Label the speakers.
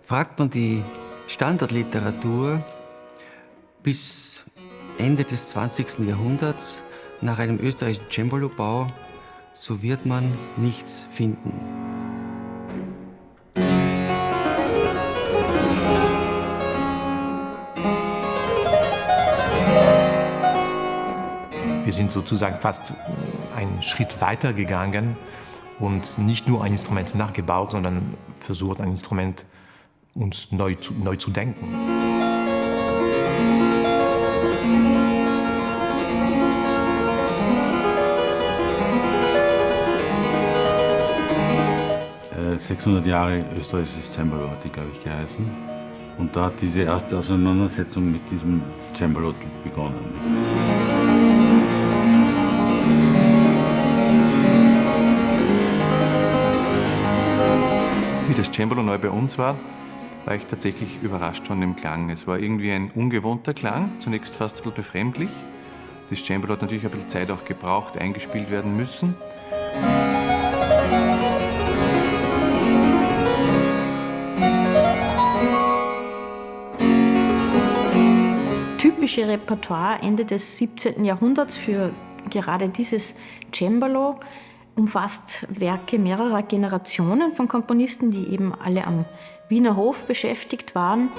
Speaker 1: Fragt man die Standardliteratur bis Ende des 20. Jahrhunderts nach einem österreichischen Cembalo-Bau, so wird man nichts finden.
Speaker 2: Wir sind sozusagen fast einen Schritt weiter gegangen und nicht nur ein Instrument nachgebaut, sondern versucht, ein Instrument uns neu zu denken.
Speaker 3: Äh, 600 Jahre österreichisches Cembalo hat die, glaube ich, geheißen. Und da hat diese erste Auseinandersetzung mit diesem Cembalo begonnen.
Speaker 4: Wie das Cembalo neu bei uns war ich tatsächlich überrascht von dem Klang. Es war irgendwie ein ungewohnter Klang, zunächst fast ein bisschen befremdlich. Das Cembalo hat natürlich ein bisschen Zeit auch gebraucht, eingespielt werden müssen.
Speaker 5: Typische Repertoire Ende des 17. Jahrhunderts für gerade dieses Cembalo umfasst Werke mehrerer Generationen von Komponisten, die eben alle am Wiener Hof beschäftigt waren.